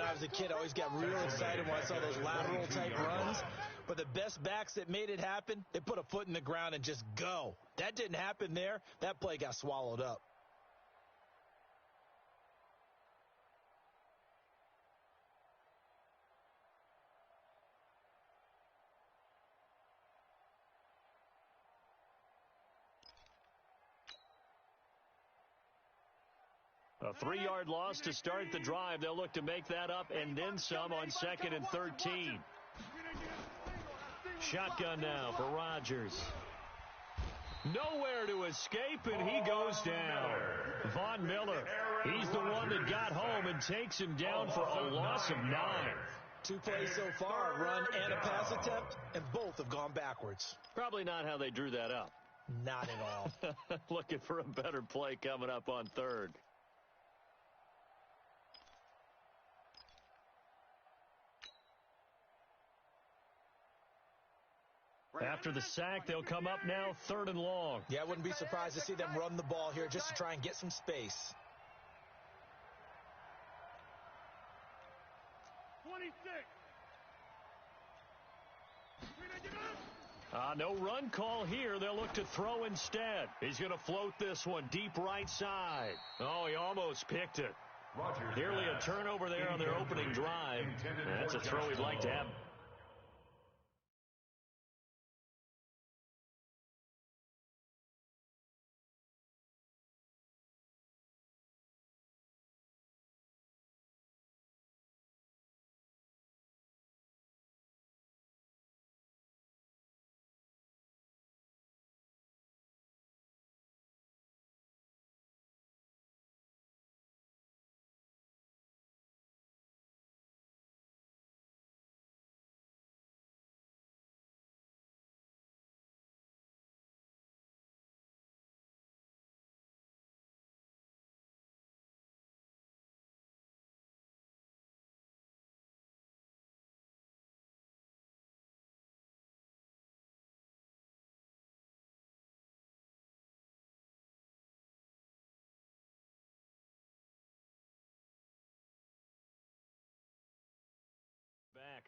I was a kid, I always got real excited when I saw those lateral type runs. But the best backs that made it happen, they put a foot in the ground and just go. That didn't happen there. That play got swallowed up. A 3-yard loss to start the drive. They'll look to make that up and then some on 2nd and 13. Shotgun now for Rodgers. Nowhere to escape, and he goes down. Von Miller, he's the one that got home and takes him down for a loss of 9. 2 plays so far, a run and a pass attempt, and both have gone backwards. Probably not how they drew that up. Not at all. Looking for a better play coming up on 3rd. After the sack, they'll come up now 3rd and long. Yeah, I wouldn't be surprised to see them run the ball here just to try and get some space. 26. No run call here. They'll look to throw instead. He's going to float this one deep right side. Oh, he almost picked it. Nearly a turnover there on their opening drive. That's a throw he'd like to have.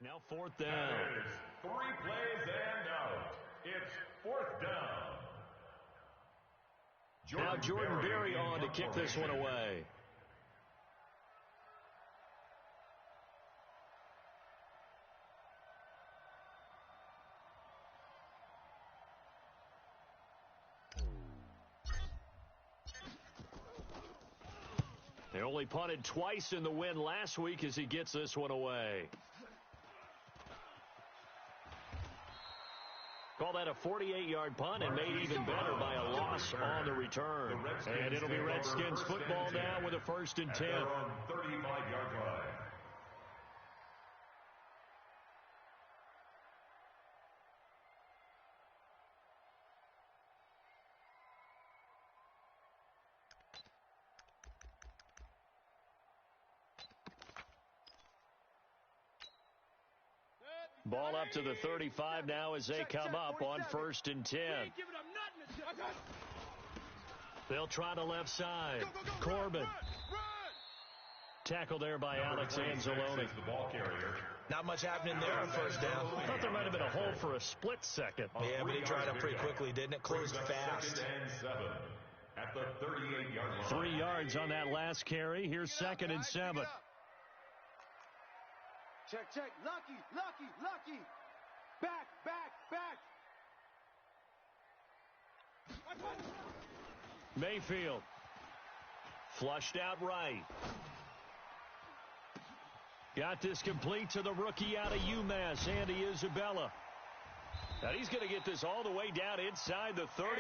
Now 4th down. 3 plays and out. It's 4th down. Now Jordan Berry on to kick this one away. They only punted twice in the win last week as he gets this one away. Call that a 48-yard punt and made even better by a loss on the return. And it'll be Redskins football now with a 1st and 10. 35-yard line. Ball up to the 35 now as they come up on 1st and 10. They'll try the left side. Corbin. Tackled there by Alex Anzalone. Not much happening there on 1st down. I thought there might have been a hole for a split second. Yeah, but he dried up pretty quickly, didn't it? Closed fast. 2nd and 7 at the 38-yard line. 3 yards on that last carry. Here's 2nd and 7. Check. Lucky. Back. Mayfield. Flushed out right. Got this complete to the rookie out of UMass, Andy Isabella. Now he's going to get this all the way down inside the 35.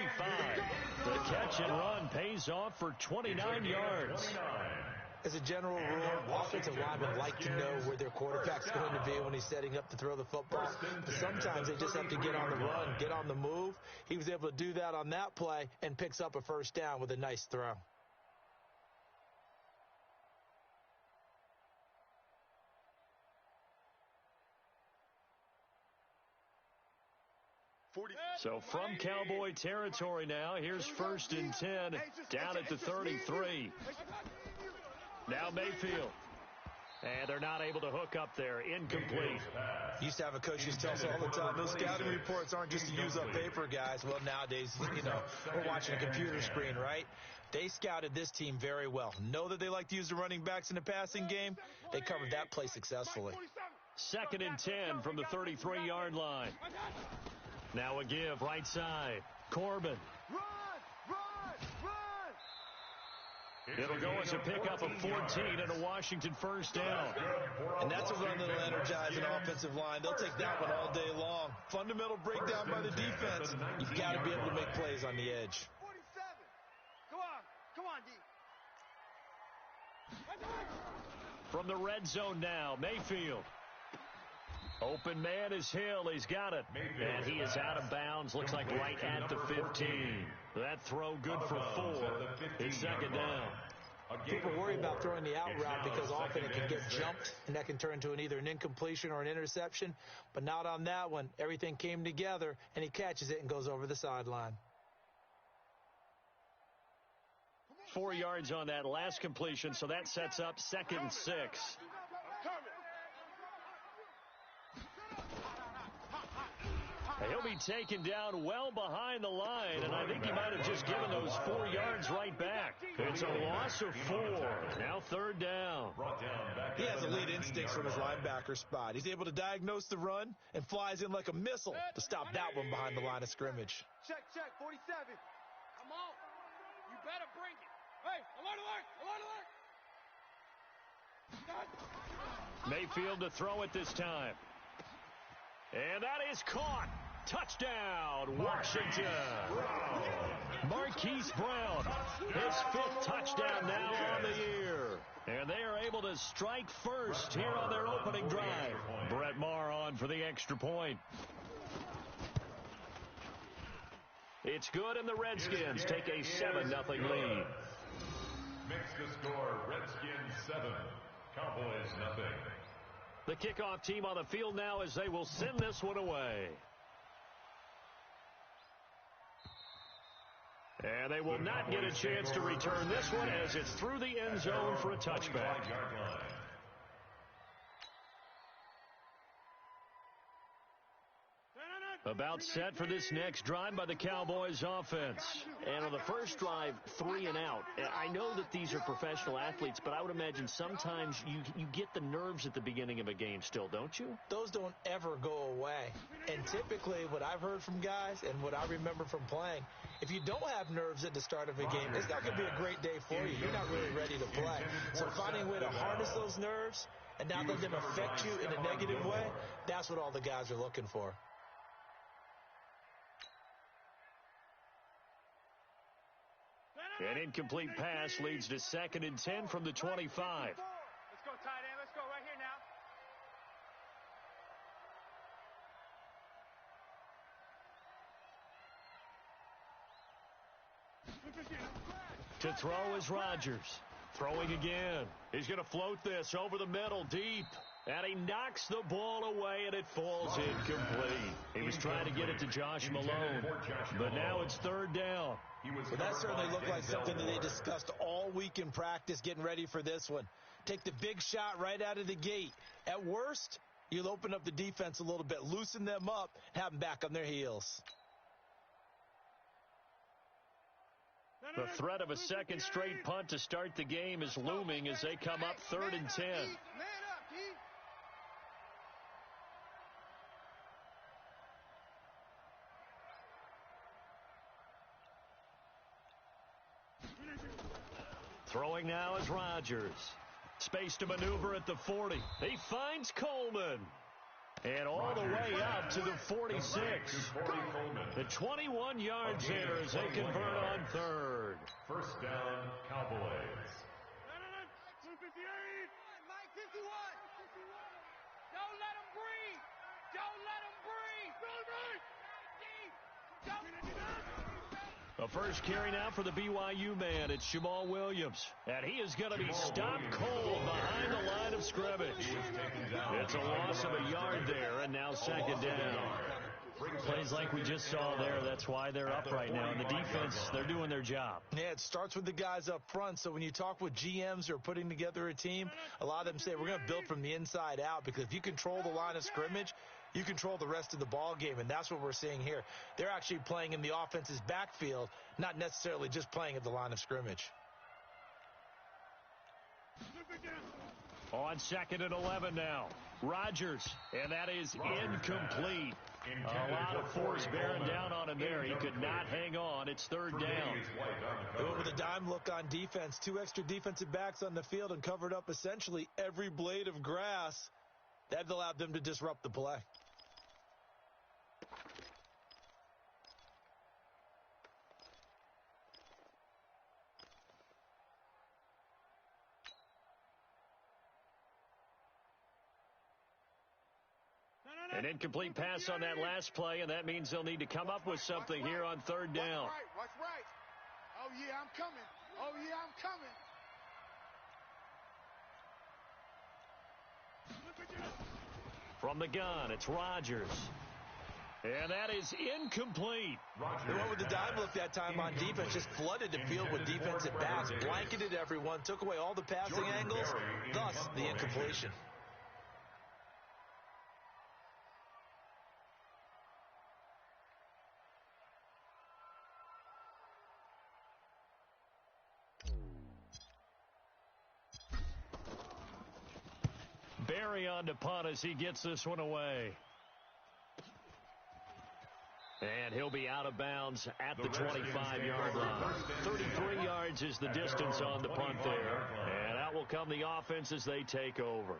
The catch and run pays off for 29 yards. As a general rule, offensive linemen like to know where their quarterback's going to be when he's setting up to throw the football. But sometimes they just have to get on the run, get on the move. He was able to do that on that play and picks up a 1st down with a nice throw. So from Cowboy territory now, here's 1st and 10 down at the 33. Now Mayfield. And they're not able to hook up there. Incomplete. Used to have a coach used to tell us all the time, those scouting reports aren't just to use up paper, guys. Well, nowadays, we're watching a computer screen, right? They scouted this team very well. Know that they like to use the running backs in the passing game. They covered that play successfully. 2nd and 10 from the 33-yard line. Now a give, right side. Corbin. Run! It'll go as a pickup of 14 and a Washington first down. And that's a run that'll energize an offensive line. They'll take that one all day long. Fundamental breakdown by the defense. You've got to be able to make plays on the edge. 47. Come on, D. From the red zone now, Mayfield. Open man is Hill. He's got it. And he is out of bounds. Looks like right at the 15. That throw good for 4. It's 2nd down. People worry about throwing the out route because often it can get jumped, and that can turn into either an incompletion or an interception. But not on that one. Everything came together, and he catches it and goes over the sideline. 4 yards on that last completion, so that sets up 2nd and 6. He'll be taken down well behind the line, and I think he might have just given those 4 yards right back. It's a loss of 4. Now 3rd down. He has elite instincts from his linebacker spot. He's able to diagnose the run and flies in like a missile to stop that one behind the line of scrimmage. Check, 47. Come on. You better bring it. Hey, alert. Mayfield to throw it this time. And that is caught. Touchdown, Washington. Marquise Brown, his 5th touchdown now on the year. And they are able to strike first here on their opening drive. Brett Maher on for the extra point. It's good, and the Redskins take a 7-0 lead. Makes the score Redskins 7, Cowboys 0. The kickoff team on the field now as they will send this one away. And they will not get a chance to return this one as it's through the end zone for a touchback. About set for this next drive by the Cowboys offense. And on the first drive, 3 and out. I know that these are professional athletes, but I would imagine sometimes you get the nerves at the beginning of a game still, don't you? Those don't ever go away. And typically what I've heard from guys and what I remember from playing, if you don't have nerves at the start of a game, it's not going to be a great day for you. You're not really ready to play. So finding a way to harness those nerves and not let them affect you in a negative way, that's what all the guys are looking for. An incomplete pass leads to 2nd and 10 from the 25. Let's go, tight end. Let's go right here now. To throw is Rodgers. Throwing again. He's going to float this over the middle deep. And he knocks the ball away, and it falls incomplete. He was trying to get it to Josh Malone. But now it's 3rd down. Well, that certainly looked like something that they discussed all week in practice, getting ready for this one. Take the big shot right out of the gate. At worst, you'll open up the defense a little bit, loosen them up, and have them back on their heels. The threat of a second straight punt to start the game is looming as they come up 3rd and 10. Man up, D. Throwing now is Rodgers. Space to maneuver at the 40. He finds Coleman. And all the way up to the 46. The 21 yards there as they convert on 3rd. First down, Cowboys. 258. Mike 51. Don't let him breathe. Don't let him breathe. A first carry now for the BYU man. It's Jamal Williams. And he is going to be stopped cold behind the line of scrimmage. It's a loss of a yard there, and now 2nd down. Plays like we just saw there, that's why they're up right now. And the defense, they're doing their job. Yeah, it starts with the guys up front. So when you talk with GMs who are putting together a team, a lot of them say we're going to build from the inside out, because if you control the line of scrimmage, you control the rest of the ball game, and that's what we're seeing here. They're actually playing in the offense's backfield, not necessarily just playing at the line of scrimmage. On 2nd and 11 now. Rodgers, and that is incomplete. A lot of force bearing down on him there. He could not hang on. It's 3rd down. They went with a dime look on defense. 2 extra defensive backs on the field and covered up essentially every blade of grass. That allowed them to disrupt the play. An incomplete pass on that last play, and that means they'll need to come up with something here on 3rd down. Watch right. Oh, yeah, I'm coming. Oh, yeah, I'm coming. From the gun, it's Rodgers. And that is incomplete. They went with the dime look that time on defense, just flooded the field with defensive backs, blanketed everyone, took away all the passing angles, thus the incompletion. Barry on to punt as he gets this one away. And he'll be out of bounds at the 25-yard line. 33 yards is the distance on the punt there. And out will come the offense as they take over.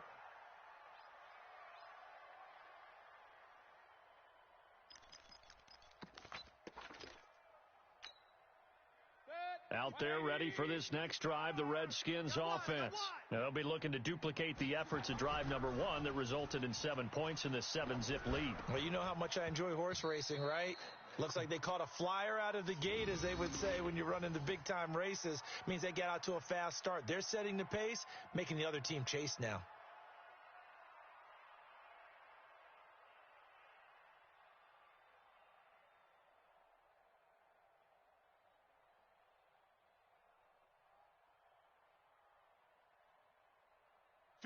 Out there ready for this next drive, the Redskins offense. Now, they'll be looking to duplicate the efforts of drive number 1 that resulted in 7 points in this 7-zip lead. Well, you know how much I enjoy horse racing, right? Looks like they caught a flyer out of the gate, as they would say when you're running the big-time races. Means they get out to a fast start. They're setting the pace, making the other team chase now.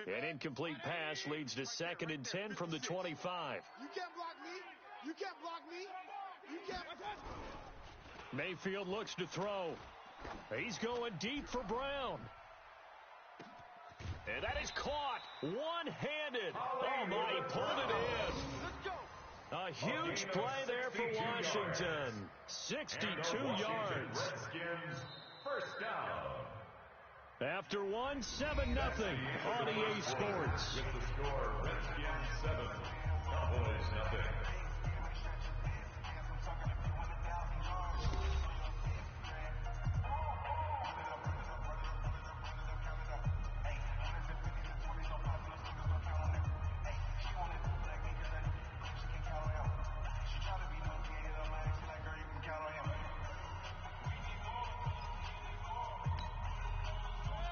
An incomplete pass leads to 2nd and 10 from the 25. You can't block me. You can't block me. You can't. Mayfield looks to throw. He's going deep for Brown. And that is caught one-handed. Oh, my, he pulled it in. A huge play there for Washington. 62 yards. Redskins, first down. After 1, 7-0 on EA Sports. With the score, Redskins 7, Cowboys 0.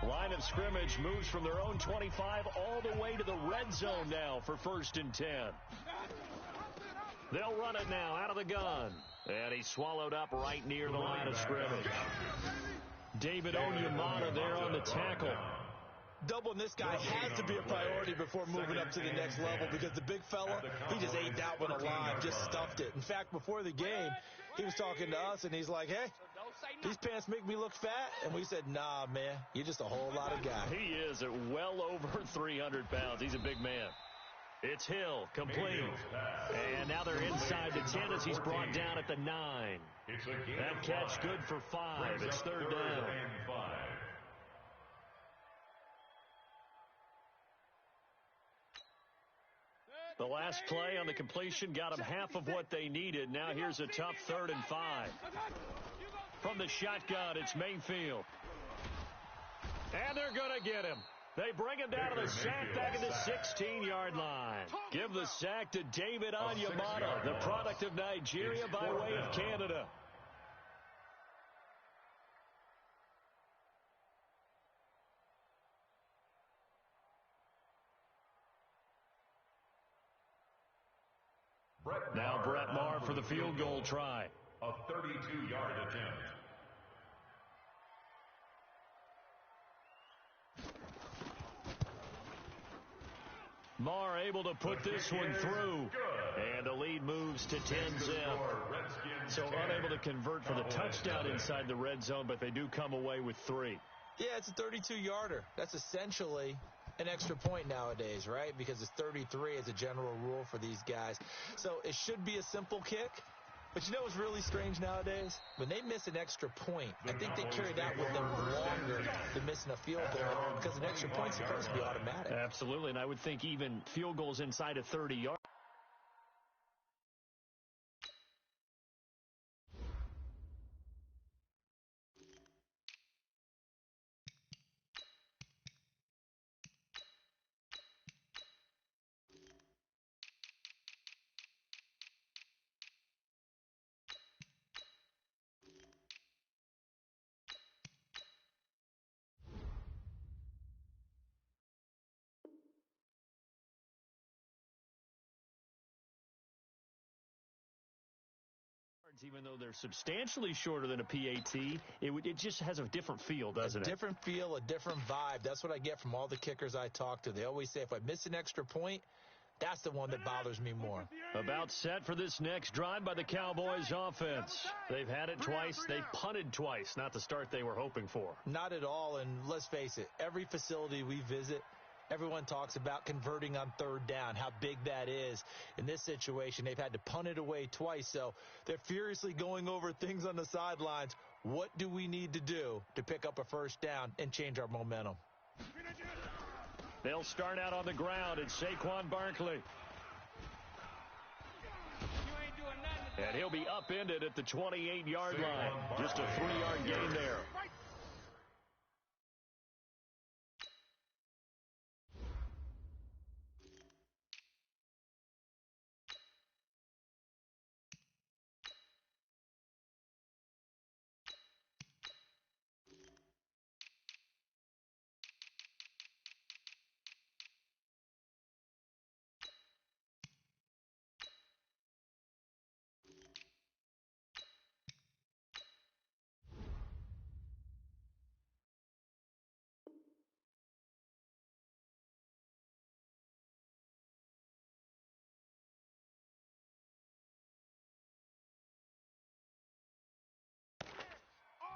Line of scrimmage moves from their own 25 all the way to the red zone now for 1st and 10. They'll run it now out of the gun. And he's swallowed up right near the line of scrimmage. David Onyemata there on the tackle. Doubling this guy has to be a priority before moving up to the next level, because the big fella, he just ate that one alive, just stuffed it. In fact, before the game, he was talking to us, and he's like, hey, these pants make me look fat. And we said, nah, man, you're just a whole lot of guy. He is at well over 300 pounds. He's a big man. It's Hill, complete. And now they're inside the 10 as he's brought down at the 9. That catch good for 5. It's 3rd down. The last play on the completion got them half of what they needed. Now here's a tough 3rd and 5. From the shotgun, it's Mayfield. And they're going to get him. They bring him down to the sack back at the 16-yard line. Give the sack to David Onyemata, the product of Nigeria by way of Canada. Now Brett Maher for the field goal try. A 32-yard attempt. Maher able to put this one through. And the lead moves to 10-zip. So unable to convert for the touchdown inside the red zone, but they do come away with 3. Yeah, it's a 32-yarder. That's essentially an extra point nowadays, right? Because it's 33 as a general rule for these guys. So it should be a simple kick. But you know what's really strange nowadays? When they miss an extra point, I think they carry that with them longer than missing a field goal because an extra point's supposed to be automatic. Absolutely, and I would think even field goals inside of 30 yards. Even though they're substantially shorter than a PAT, it just has a different feel, doesn't it? A different feel, a different vibe. That's what I get from all the kickers I talk to. They always say if I miss an extra point, that's the one that bothers me more. About set for this next drive by the Cowboys offense. They've had it twice. They've punted twice. Not the start they were hoping for. Not at all, and let's face it, every facility we visit, everyone talks about converting on third down, how big that is. In this situation, they've had to punt it away twice, so they're furiously going over things on the sidelines. What do we need to do to pick up a first down and change our momentum? They'll start out on the ground. It's Saquon Barkley. And he'll be upended at the 28-yard line. Just a 3-yard gain there.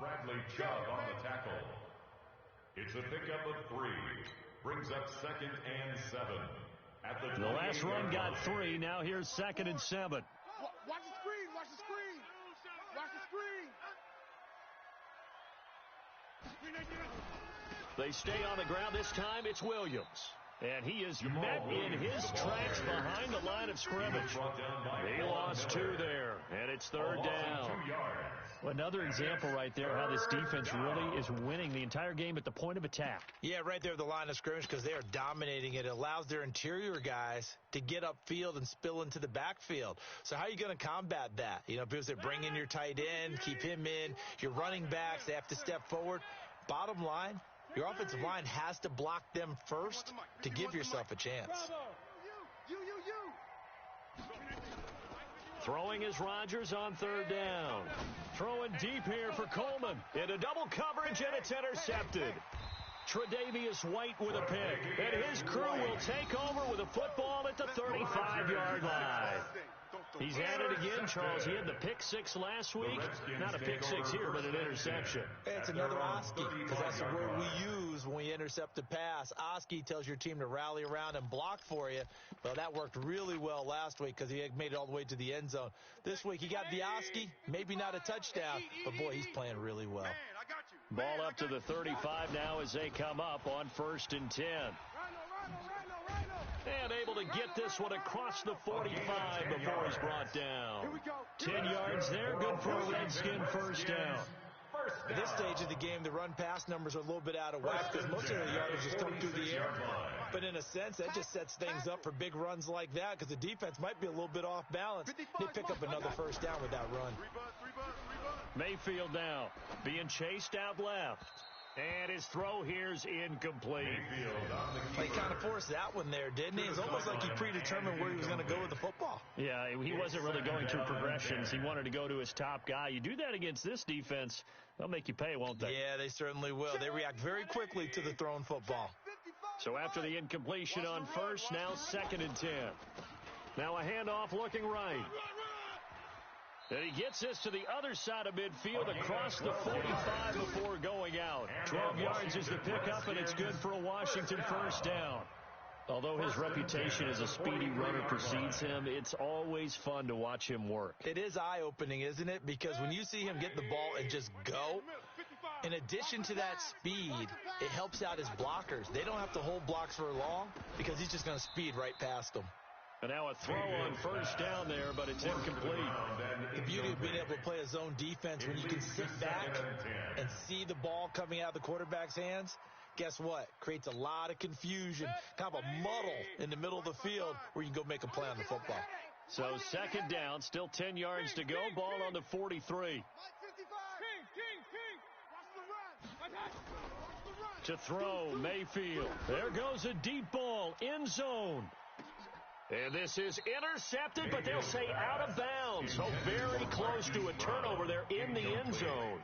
Bradley Chubb on the tackle. It's a pickup of 3. Brings up 2nd and 7. At the last run got 3. Now here's 2nd and 7. Watch the screen. Watch the screen. Watch the screen. They stay on the ground. This time it's Williams. And he is met in his tracks behind the line of scrimmage. He lost 2 there, and it's 3rd down. Well, another example right there how this defense really is winning the entire game at the point of attack. Yeah, right there at the line of scrimmage because they are dominating it. It allows their interior guys to get upfield and spill into the backfield. So how are you going to combat that? You know, because they bring in your tight end, keep him in. Your running backs, they have to step forward. Bottom line, your offensive line has to block them first to give yourself a chance. Throwing is Rodgers on 3rd down. Throwing deep here for Coleman. Into double coverage, and it's intercepted. Tre'Davious White with a pick. And his crew will take over with a football at the 35-yard line. He's at it again, Charles. He had the pick 6 last week. Not a pick 6 here, but an interception. It's another Oski, because that's the word we use when we intercept a pass. Oski tells your team to rally around and block for you. Well, that worked really well last week because he had made it all the way to the end zone. This week, he got the Oski, maybe not a touchdown, but boy, he's playing really well. Ball up to the 35 now as they come up on 1st and 10. And able to get this one across the 45 before he's brought down. 10 yards there, good for a Redskin first down. At this stage of the game, the run-pass numbers are a little bit out of whack because most of the yardage is coming through the air. But in a sense, that just sets things up for big runs like that because the defense might be a little bit off balance. They pick up another first down with that run. Mayfield now, being chased out left. And his throw here's incomplete. He kind of forced that one there, didn't he? It's almost like he predetermined where he was going to go with the football. Yeah, he wasn't really going through progressions. He wanted to go to his top guy. You do that against this defense, they'll make you pay, won't they? Yeah, they certainly will. They react very quickly to the thrown football. So after the incompletion on first, now 2nd and 10. Now a handoff looking right. And he gets this to the other side of midfield across the 45 before going out. 12 yards is the pickup, and it's good for a Washington first down. Although his reputation as a speedy runner precedes him, it's always fun to watch him work. It is eye-opening, isn't it? Because when you see him get the ball and just go, in addition to that speed, it helps out his blockers. They don't have to hold blocks for long because he's just going to speed right past them. And now a throw on first down there, but it's incomplete. The beauty of being able to play a zone defense when you can sit back and see the ball coming out of the quarterback's hands, guess what? Creates a lot of confusion, kind of a muddle in the middle of the field where you can go make a play on the football. So 2nd down, still 10 yards to go, ball on the 43. To throw, Mayfield. There goes a deep ball, end zone. And this is intercepted, but they'll say out of bounds. So very close to a turnover there in the end zone.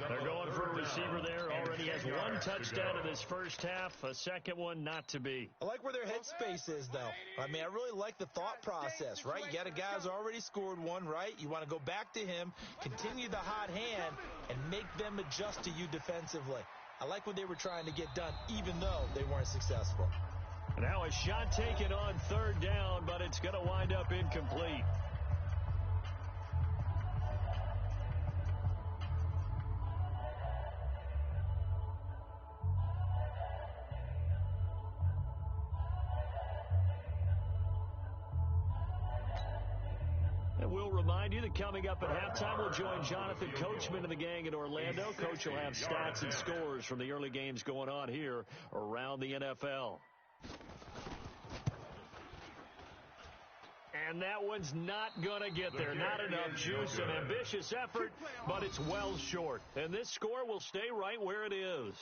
They're going for a receiver there. Already has one touchdown in this first half. A second one not to be. I like where their headspace is, though. I mean, I really like the thought process, right? You got a guy who's already scored one, right? You want to go back to him, continue the hot hand, and make them adjust to you defensively. I like what they were trying to get done, even though they weren't successful. Now a shot taken on 3rd down, but it's going to wind up incomplete. And we'll remind you that coming up at halftime, we'll join Jonathan Coachman and the gang in Orlando. Coach will have stats and scores from the early games going on here around the NFL. And that one's not going to get there. Not enough juice. An ambitious effort, but it's well short. And this score will stay right where it is.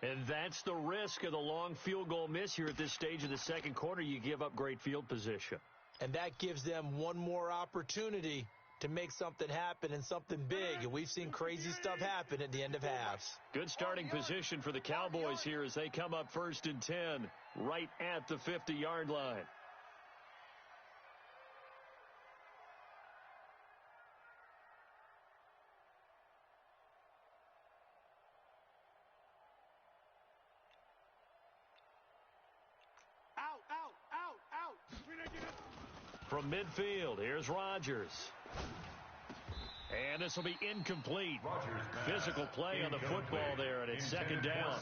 And that's the risk of the long field goal miss here at this stage of the second quarter. You give up great field position. And that gives them one more opportunity to make something happen and something big. And we've seen crazy stuff happen at the end of halves. Good starting position for the Cowboys here as they come up 1st and 10 right at the 50-yard line. From midfield, here's Rodgers. And this will be incomplete. Physical play on the football there, and it's 2nd down.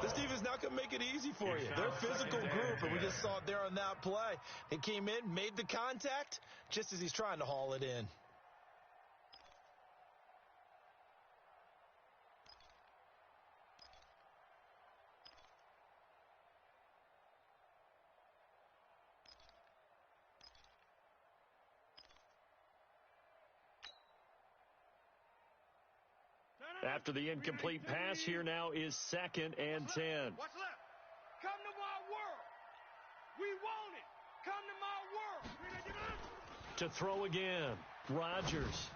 This defense not going to make it easy for you. They're a physical group, and we just saw it there on that play. He came in, made the contact, just as he's trying to haul it in. After the incomplete pass, here now is 2nd and 10. What's left? Come to my world. We want it. Come to my world. To throw again, Rodgers.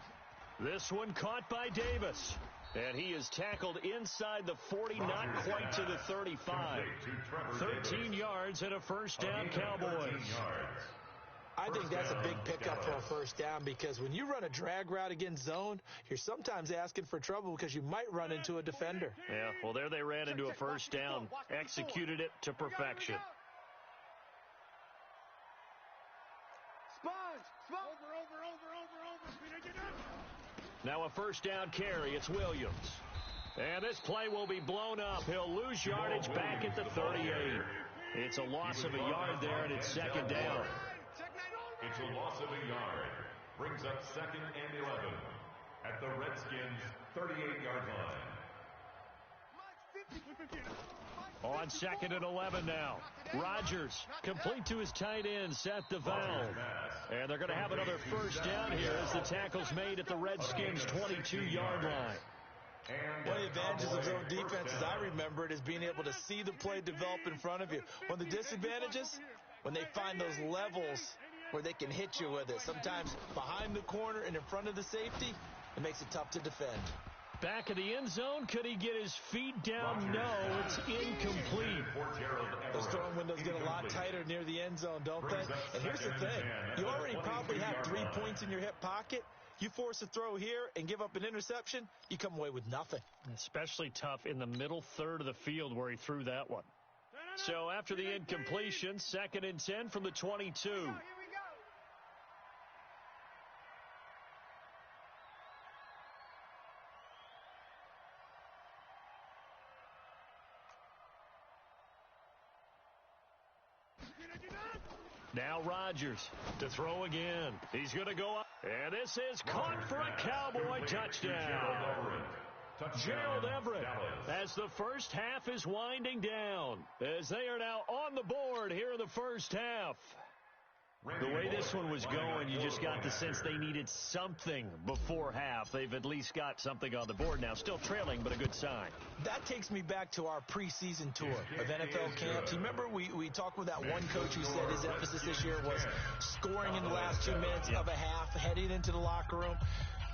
This one caught by Davis. And he is tackled inside the 40, not quite to the 35. 13 yards and a first down, Cowboys. I think that's a big pickup for a first down because when you run a drag route against zone, you're sometimes asking for trouble because you might run into a defender. Yeah, well, there they ran into a first down, executed it to perfection. Now a first down carry. It's Williams. And this play will be blown up. He'll lose yardage back at the 38. It's a loss of a yard there, and it's 2nd down. It's a loss of a yard. Brings up 2nd and 11 at the Redskins' 38-yard line. On 2nd and 11 now. Rodgers complete to his tight end, Seth DeVal. And they're going to have another first down here as the tackle's made at the Redskins' 22-yard line. One of the advantages of zone defense, as I remember it, is being able to see the play develop in front of you. One of the disadvantages, when they find those levels where they can hit you with it. Sometimes behind the corner and in front of the safety, it makes it tough to defend. Back of the end zone, could he get his feet down? No, it's incomplete. Those throwing windows get a lot tighter near the end zone, don't they? And here's the thing. You already probably have 3 points in your hip pocket. You force a throw here and give up an interception, you come away with nothing. Especially tough in the middle third of the field where he threw that one. So after the incompletion, 2nd and 10 from the 22. Now Rodgers to throw again. He's going to go up. And this is caught for a Cowboy touchdown. Gerald Everett as the first half is winding down. As they are now on the board here in the first half. The way this one was going, you just got the sense they needed something before half. They've at least got something on the board now. Still trailing, but a good sign. That takes me back to our preseason tour of NFL camps. You remember we talked with that one coach who said his emphasis this year was scoring in the last 2 minutes of a half, heading into the locker room.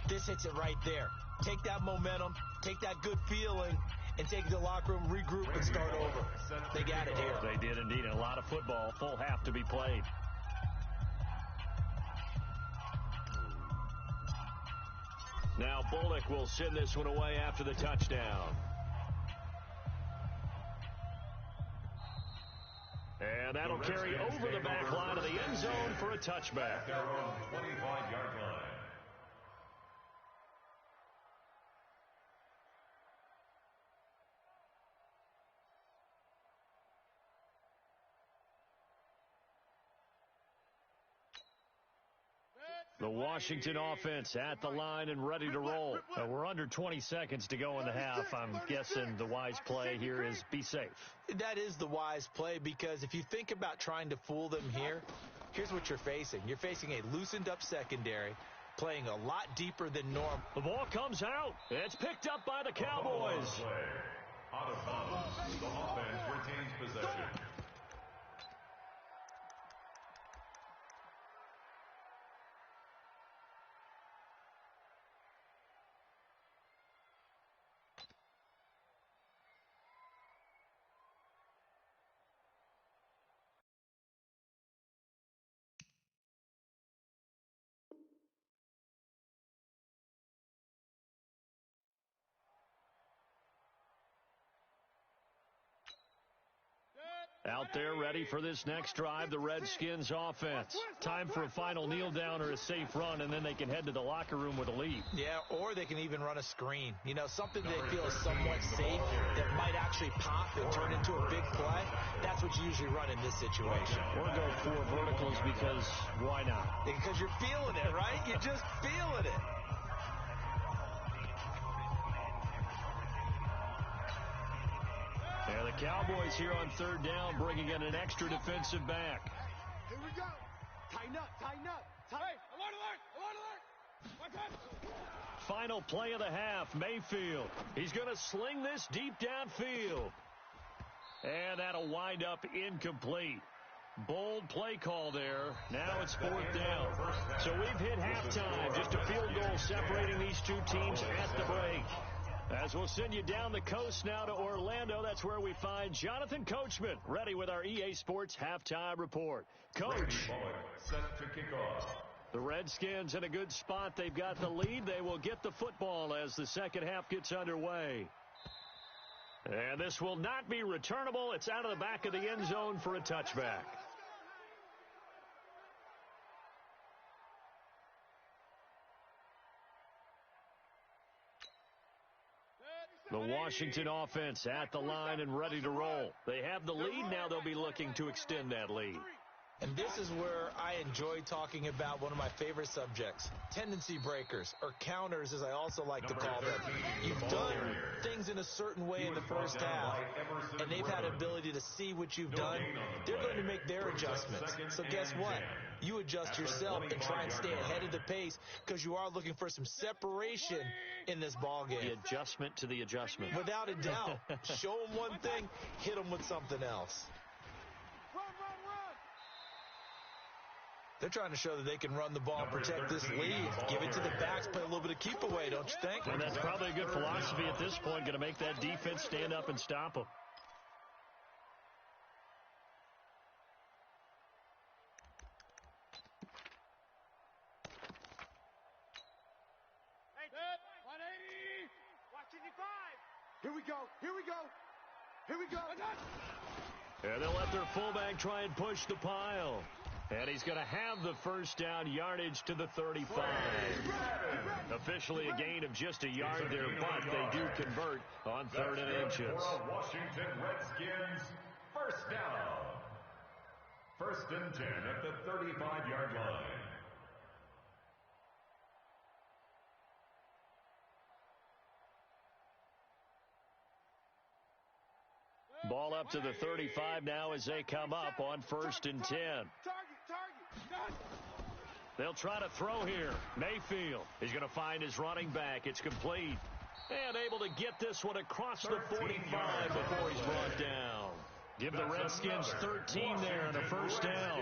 This hits it right there. Take that momentum, take that good feeling, and take it to the locker room, regroup, and start over. They got it here. They did indeed. And a lot of football, full half to be played. Now Bullock will send this one away after the touchdown. And that'll carry over the back line of the end zone for a touchback. Their own 25-yard line. The Washington offense at the line and ready to roll. We're under 20 seconds to go in the half. I'm guessing the wise play here is be safe. That is the wise play, because if you think about trying to fool them here, here's what you're facing. You're facing a loosened up secondary, playing a lot deeper than normal. The ball comes out. It's picked up by the Cowboys. Out of bounds. The offense retains possession. Out there ready for this next drive, the Redskins offense. Time for a final kneel down or a safe run, and then they can head to the locker room with a lead. Yeah, or they can even run a screen. You know, something they feel is somewhat safe that might actually pop and turn into a big play. That's what you usually run in this situation. Or go 4 verticals, because why not? Because you're feeling it, right? You're just feeling it. And the Cowboys here on 3rd down, bringing in an extra defensive back. Here we go. Tighten up, tighten up. Hey, I want to learn. Final play of the half, Mayfield. He's going to sling this deep downfield. And that'll wind up incomplete. Bold play call there. Now it's 4th down. So we've hit halftime. Just a field goal separating these two teams at the break. As we'll send you down the coast now to Orlando, that's where we find Jonathan Coachman, ready with our EA Sports Halftime Report. Coach. Set to kick off. The Redskins in a good spot. They've got the lead. They will get the football as the second half gets underway. And this will not be returnable. It's out of the back of the end zone for a touchback. The Washington offense at the line and ready to roll. They have the lead. Now they'll be looking to extend that lead. And this is where I enjoy talking about one of my favorite subjects, tendency breakers, or counters as I also like to call them. You've done things in a certain way in the first half, and they've had ability to see what you've done. They're going to make their adjustments. So guess what? You adjust yourself and try and stay ahead of the pace because you are looking for some separation in this ball game. The adjustment to the adjustment. Without a doubt. Show them one thing, hit them with something else. They're trying to show that they can run the ball and protect this lead. Give it to the backs, play a little bit of keep away, don't you think? And that's probably a good philosophy at this point, going to make that defense stand up and stop them. Hey, 180. Watch 55. Here we go. Here we go. Here we go. And they'll let their fullback try and push the pile. And he's going to have the first down, yardage to the 35. Officially a gain of just a yard there, but they do convert on 3rd and inches. Washington Redskins, first down. 1st and 10 at the 35-yard line. Ball up to the 35 now as they come up on 1st and 10. They'll try to throw here. Mayfield is going to find his running back. It's complete. And able to get this one across the 45 before he's brought down. Give the Redskins 13 there and a first down.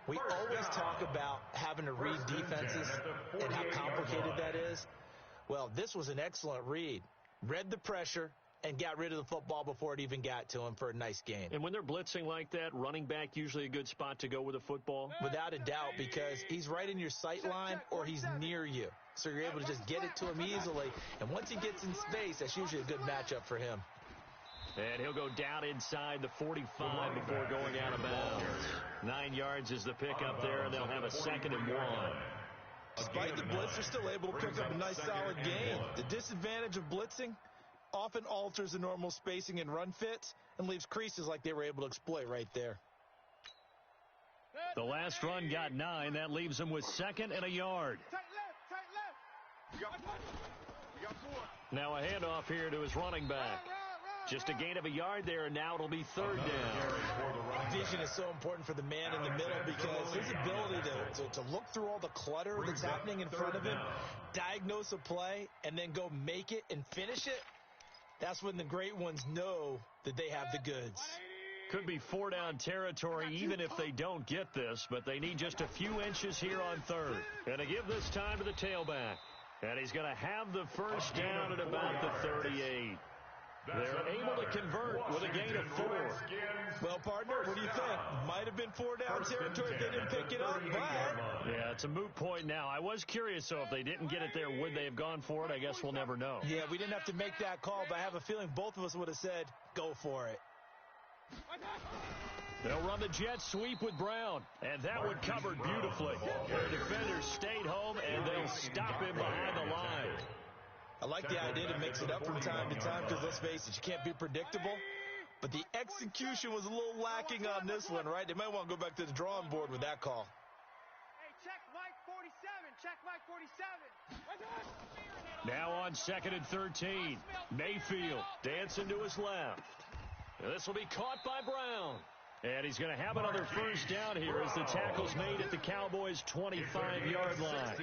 We always talk about having to read defenses and how complicated that is. Well, this was an excellent read. Read the pressure and got rid of the football before it even got to him for a nice gain. And when they're blitzing like that, running back usually a good spot to go with a football? Without a doubt, because he's right in your sight line or he's near you. So you're able to just get it to him easily. And once he gets in space, that's usually a good matchup for him. And he'll go down inside the 45 before going out of bounds. 9 yards is the pickup there, and they'll have a 2nd and 1. Despite the blitz, they're still able to pick up a nice solid gain. The disadvantage of blitzing often alters the normal spacing and run fits and leaves creases like they were able to exploit right there. The last run got 9. That leaves them with 2nd and a yard. Tight left. We got 4. Now a handoff here to his running back. Just a gain of a yard there, and now it'll be 3rd down. Vision is so important for the man in the middle because his ability to look through all the clutter that's happening in front of him, diagnose a play, and then go make it and finish it, that's when the great ones know that they have the goods. Could be 4-down territory even if they don't get this, but they need just a few inches here on 3rd. And to give this time to the tailback. And he's going to have the first down at about the 38. They're able to convert with a gain of 4. Well, partner, what do you think? Might have been 4-down territory if they didn't pick it up, but... Yeah, it's a moot point now. I was curious, so if they didn't get it there, would they have gone for it? I guess we'll never know. Yeah, we didn't have to make that call, but I have a feeling both of us would have said, go for it. They'll run the jet sweep with Brown, and that one covered beautifully. Their defenders stayed home, and they'll stop him behind the line. I like the idea to mix it up from time to time because, let's face it, you can't be predictable. But the execution was a little lacking on this one, right? They might want to go back to the drawing board with that call. Hey, check Mike 47. Check Mike 47. Now on 2nd and 13. Mayfield dancing to his left. This will be caught by Brown. And he's going to have another first down here as the tackle's made at the Cowboys' 25-yard line.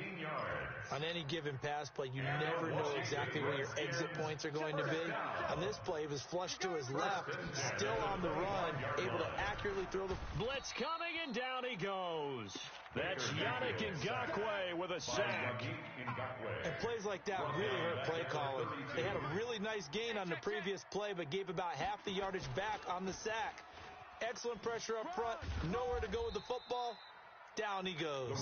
On any given pass play, you never know exactly where your exit points are going to be. On this play, he was flushed to his left, still on the run, able to accurately throw the... Blitz coming, and down he goes. That's Yannick Ngakoue with a sack. And plays like that really hurt play calling. They had a really nice gain on the previous play, but gave about half the yardage back on the sack. Excellent pressure up front. Nowhere to go with the football. Down he goes.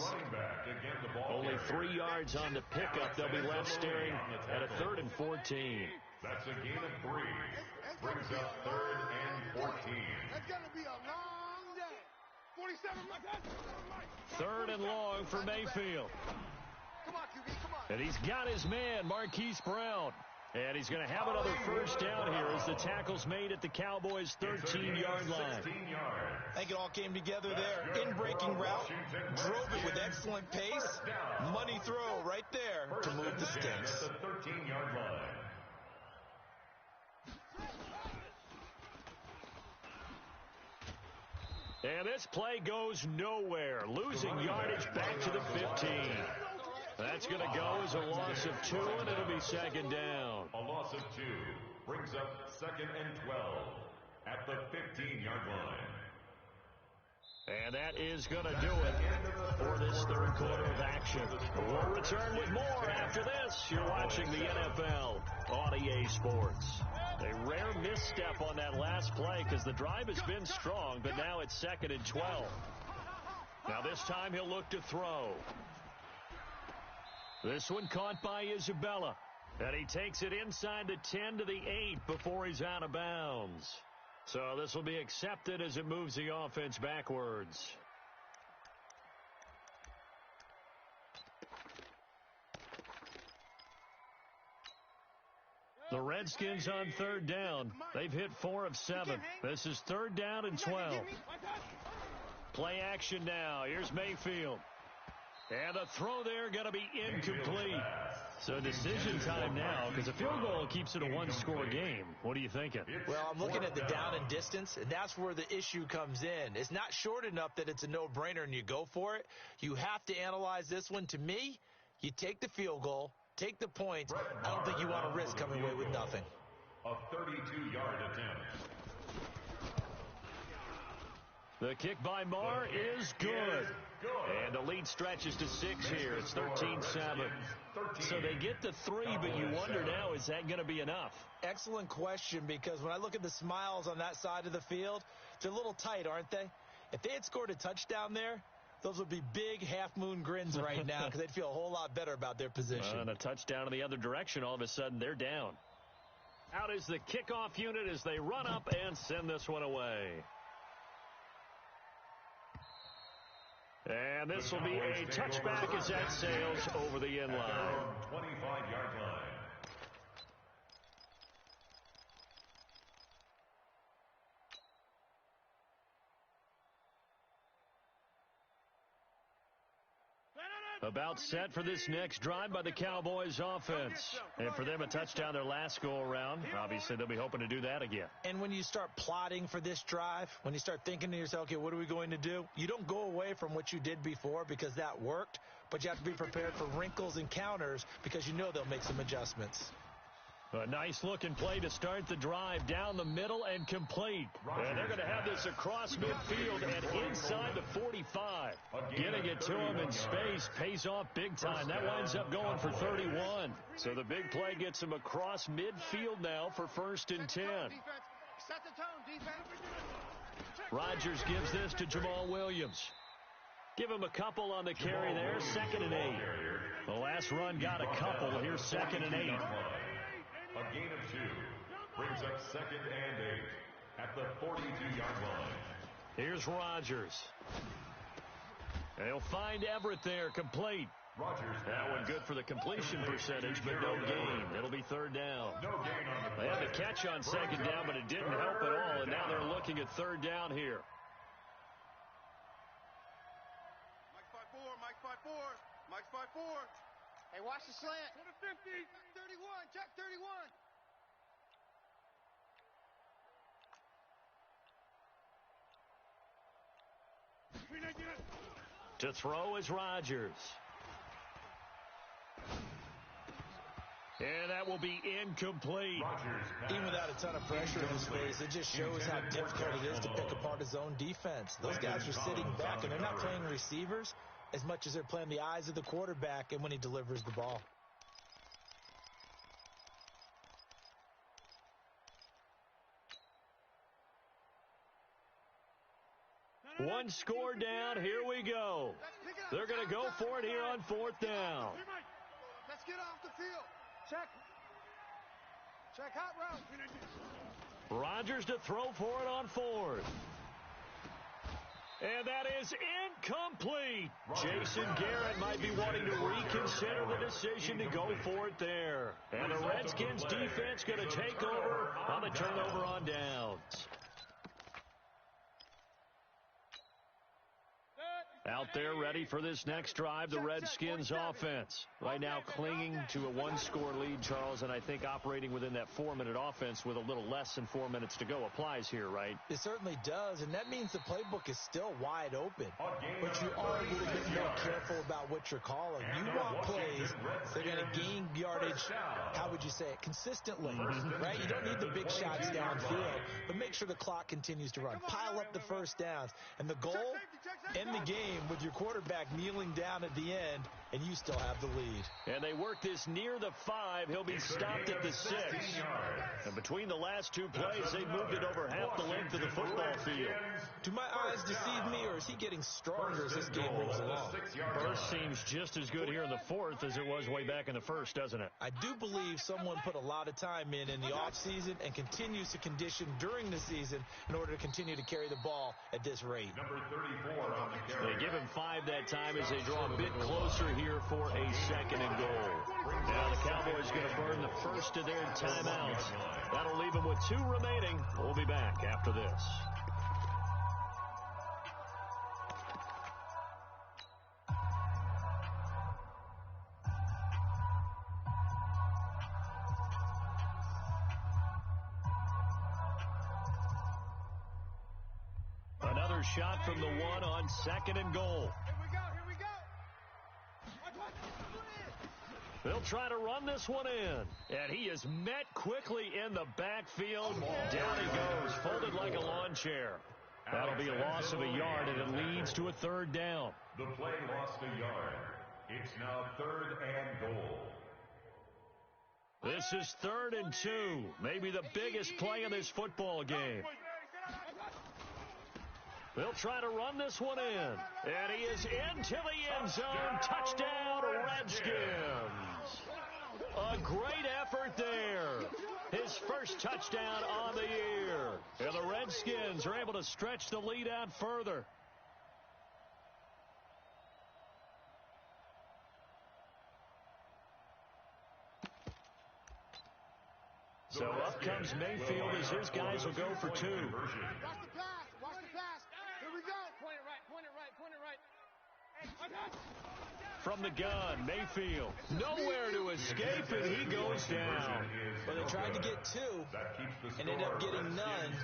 Only 3 yards on the pickup. They'll be left staring at a 3rd and 14. That's a gain of 3. Brings up 3rd and 14. That's going to be a long day. 47. 3rd and long for Mayfield. Come on, QB, come on. And he's got his man, Marquise Brown. And he's going to have another first down here as the tackle's made at the Cowboys' 13-yard line. I think it all came together there. In-breaking route, drove it with excellent pace. Money throw right there to move the sticks. At the 13-yard line. And this play goes nowhere. Losing yardage back to the 15. That's going to go as a loss of 2, and it'll be second down. A loss of 2 brings up second and 12 at the 15-yard line. And that is going to do it for this third quarter of action. We'll return with more after this. You're watching the NFL on EA Sports. A rare misstep on that last play because the drive has been strong, but now it's second and 12. Now this time he'll look to throw. This one caught by Isabella. And he takes it inside the 10 to the 8 before he's out of bounds. So this will be accepted as it moves the offense backwards. The Redskins on third down. They've hit 4 of 7. This is third down and 12. Play action now. Here's Mayfield. And the throw there going to be incomplete. So decision time now because a field goal keeps it a one-score game. What are you thinking? Well, I'm looking at the down and distance, and that's where the issue comes in. It's not short enough that it's a no-brainer and you go for it. You have to analyze this one. To me, you take the field goal, take the points. I don't think you want to risk coming away with nothing. A 32-yard attempt. The kick by Marr is good. And the lead stretches to 6 here. It's 13-7. So they get to 3, but you wonder now, is that going to be enough? Excellent question, because when I look at the smiles on that side of the field, they're a little tight, aren't they? If they had scored a touchdown there, those would be big half-moon grins right now because they'd feel a whole lot better about their position. And a touchdown in the other direction, all of a sudden they're down. Out is the kickoff unit as they run up and send this one away. And this will be a touchback as that sails over the end line. 25-yard line. About set for this next drive by the Cowboys offense. And for them, a touchdown their last go-around. Obviously, they'll be hoping to do that again. And when you start plotting for this drive, when you start thinking to yourself, okay, what are we going to do? You don't go away from what you did before because that worked, but you have to be prepared for wrinkles and counters because you know they'll make some adjustments. A nice-looking play to start the drive down the middle and complete. And they're going to have this across midfield and inside the 45. Getting it to him in space pays off big time. That winds up going for 31. So the big play gets him across midfield now for 1st and 10. Rodgers gives this to Jamal Williams. Give him a couple on the carry there. 2nd and 8. The last run got a couple. Here's 2nd and 8. A gain of 2 brings up 2nd and 8 at the 42-yard line. Here's Rodgers. And he'll find Everett there, complete. Rodgers. That one good for the completion percentage, but no gain. It'll be 3rd down. No gain on the They had the catch on 2nd down, but it didn't help at all, and now they're looking at 3rd down here. Mike 5-4. Mike 5-4. Hey, watch the slant. To the 50. 31. Check 31. To throw is Rodgers. And that will be incomplete. Even without a ton of pressure in his face, it just shows how difficult it is to pick apart his own defense. Those guys are sitting back, and they're not playing receivers as much as they're playing the eyes of the quarterback and when he delivers the ball. One score down. Here we go. They're going to go for it here on 4th down. Let's get off the field. Check hot route. Rodgers to throw for it on 4th. And that is incomplete. Jason Garrett might be wanting to reconsider the decision to go for it there. And the Redskins Redskins defense going to take over on the turnover on downs. Out there ready for this next drive, the Redskins offense. Right now clinging to a one-score lead, Charles, and I think operating within that 4-minute offense with a little less than 4 minutes to go applies here, right? It certainly does, and that means the playbook is still wide open. But you are a little bit more careful about what you're calling. You want plays that are going to gain yardage, how would you say it, consistently, right? You don't need the big shots downfield, but make sure the clock continues to run. Pile up the first downs, and the goal, end the game with your quarterback kneeling down at the end, and you still have the lead. And they work this near the 5. He'll be stopped at the 6. And between the last two plays, they moved it over half the length of the football field. Do my eyes deceive me, or is he getting stronger as this game moves along? Burst seems just as good here in the 4th as it was way back in the 1st, doesn't it? I do believe someone put a lot of time in the offseason and continues to condition during the season in order to continue to carry the ball at this rate. Number 34 on the carry. They give him 5 that time as they draw a bit closer here for a 2nd and goal. Now the Cowboys going to burn the first of their timeouts. That'll leave them with 2 remaining. We'll be back after this. Another shot from the 1 on 2nd and goal. Here we go. They'll try to run this one in. And he is met quickly in the backfield. Down he goes, folded like a lawn chair. That'll be a loss of a yard, and it leads to a 3rd down. The play lost a yard. It's now 3rd and goal. This is 3rd and 2. Maybe the biggest play in this football game. They'll try to run this one in. And he is into the end zone. Touchdown, Redskins. A great effort there. His first touchdown on the year. And the Redskins are able to stretch the lead out further. So up comes Mayfield as his guys will go for 2. Watch the pass. Here we go. Point it right. From the gun, Mayfield. Nowhere to escape, and he goes down. Well, they tried to get 2 and ended up getting none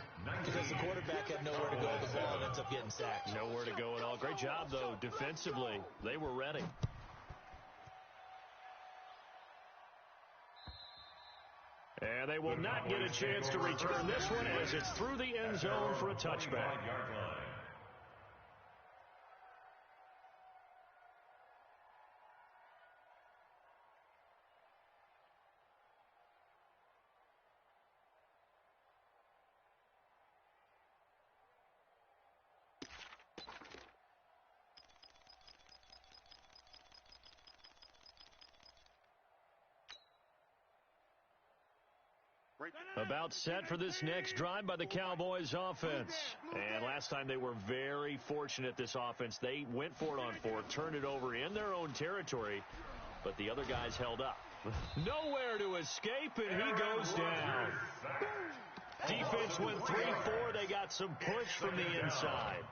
because the quarterback had nowhere to go with the ball and ends up getting sacked. Nowhere to go at all. Great job, though, defensively. They were ready. And they will not get a chance to return this one as it's through the end zone for a touchback. About set for this next drive by the Cowboys offense. And last time they were very fortunate, this offense. They went for it on 4, turned it over in their own territory, but the other guys held up. Nowhere to escape, and he goes down. Defense went 3-4. They got some push from the inside.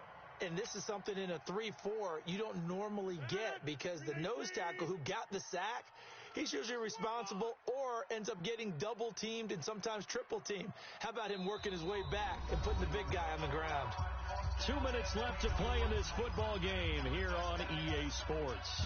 And this is something in a 3-4 you don't normally get because the nose tackle who got the sack, he's usually responsible or ends up getting double-teamed and sometimes triple-teamed. How about him working his way back and putting the big guy on the ground? 2 minutes left to play in this football game here on EA Sports.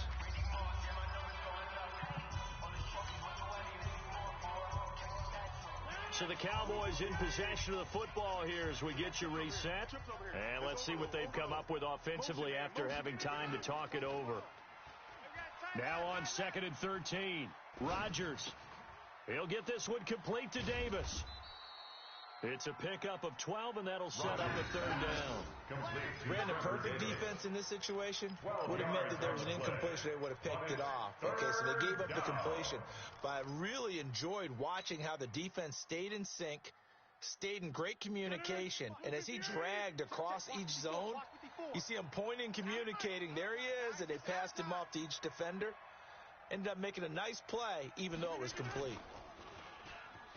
So the Cowboys in possession of the football here as we get you reset. And let's see what they've come up with offensively after having time to talk it over. Now on 2nd and 13. Rodgers. He'll get this one complete to Davis. It's a pickup of 12, and that'll set up a 3rd down. Ran a perfect defense in this situation. Would have meant that there was an incompletion. They would have picked it off. Okay, so they gave up the completion. But I really enjoyed watching how the defense stayed in sync, stayed in great communication. And as he dragged across each zone, you see him pointing, communicating. There he is, and they passed him off to each defender. Ended up making a nice play, even though it was complete.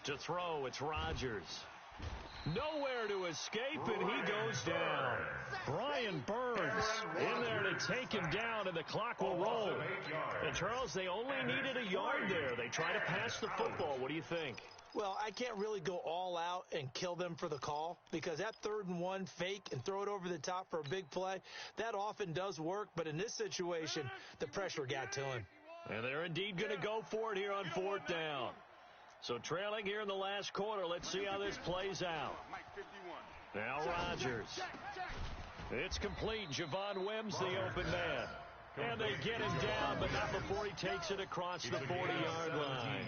To throw, it's Rodgers. Nowhere to escape, and he goes down. Brian Burns in there to take him down, and the clock will roll. And, Charles, they only needed a yard there. They try to pass the football. What do you think? Well, I can't really go all out and kill them for the call because that 3rd and 1 fake and throw it over the top for a big play, that often does work. But in this situation, the pressure got to him. And they're indeed going to go for it here on 4th down. So trailing here in the last quarter, let's see how this plays out. Now Rodgers. It's complete. Javon Wims, the open man. And they get him down, but not before he takes it across the 40-yard line.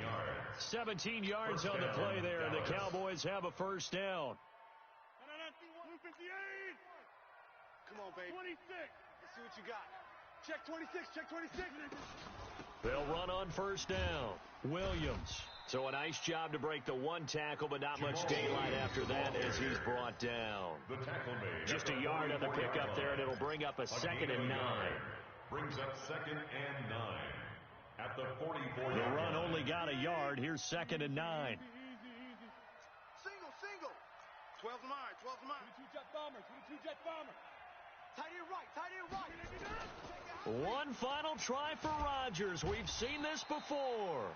17 yards on the play there, and the Cowboys have a first down. Come on, baby. 26. Let's see what you got. Check 26. Check 26. They'll run on first down. Williams. So a nice job to break the 1 tackle, but not much daylight after that as he's brought down. Just a yard on the pickup there, and it'll bring up a 2nd and 9. Brings up 2nd and 9. At the 44. The run only got a yard. Here's 2nd and 9. Single. 12's mine. 12's mine. 22 jet bombers. 22 jet bombers. Tight end right. One final try for Rodgers. We've seen this before.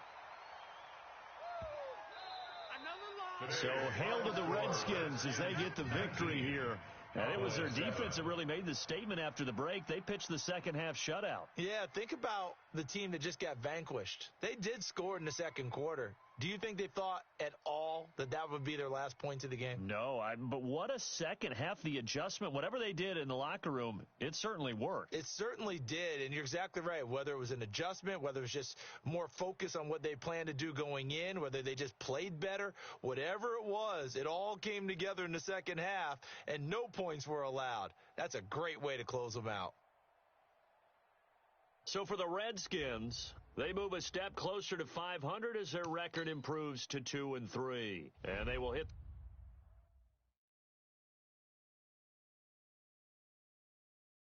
So hail to the Redskins as they get the victory here. And it was their defense that really made the statement after the break. They pitched the second half shutout. Yeah, think about the team that just got vanquished. They did score in the second quarter. Do you think they thought at all that that would be their last point of the game? No, but what a second half. The adjustment, whatever they did in the locker room, it certainly worked. It certainly did, and you're exactly right. Whether it was an adjustment, whether it was just more focus on what they planned to do going in, whether they just played better, whatever it was, it all came together in the second half, and no points were allowed. That's a great way to close them out. So for the Redskins, they move a step closer to 500 as their record improves to 2-3. And they will hit